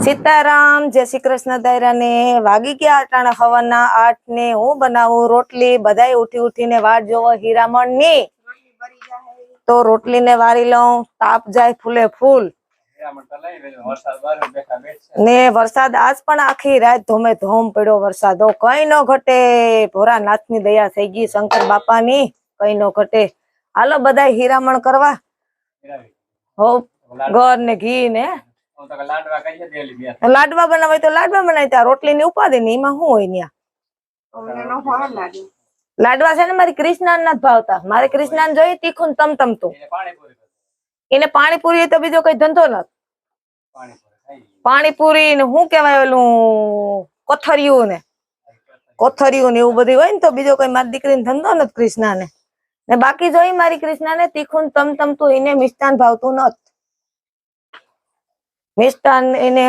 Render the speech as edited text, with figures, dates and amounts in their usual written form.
સીતારામ, જય શ્રી કૃષ્ણ દાયરા ને વાગી ગયા અટાણા હવાના 8 ને હું બનાવું રોટલી. બધાય ઉઠી ઉઠીને વાટ જોવો હીરામણ ની, તો રોટલી ને વારી લઉં. તાપ જાય ફૂલે ફૂલ ને વરસાદ આજ પણ આખી રાત ધોમે ધોમ પડ્યો વરસાદ. કઈ નો ઘટે, ભોળાનાથ ની દયા થઈ ગઈ, શંકર બાપા ની કઈ નો ઘટે. હાલો બધા હીરામણ કરવા. હો ગોર ને ઘી ને લાડવા બનાવાય તો લાડવા બનાવી. ત્યાં રોટલી ની ઉપાધિ ને એમાં શું હોય? ત્યાં લાડવા છે ને મારી કૃષ્ણા ના ભાવતા. મારે કૃષ્ણા જોઈ તીખું તમતમતું. એને પાણીપુરી તો બીજો કઈ ધંધો નથી. પાણીપુરી ને શું કેવાય ઓલું કોથરિયું ને એવું બધું હોય ને તો બીજો કઈ મારી દીકરીને ધંધો નથી કૃષ્ણા ને બાકી જોઈ મારી કૃષ્ણા ને તીખું તમતમતું. એને મિષ્ટાન ભાવતું નથી. મિષ્ટાન એને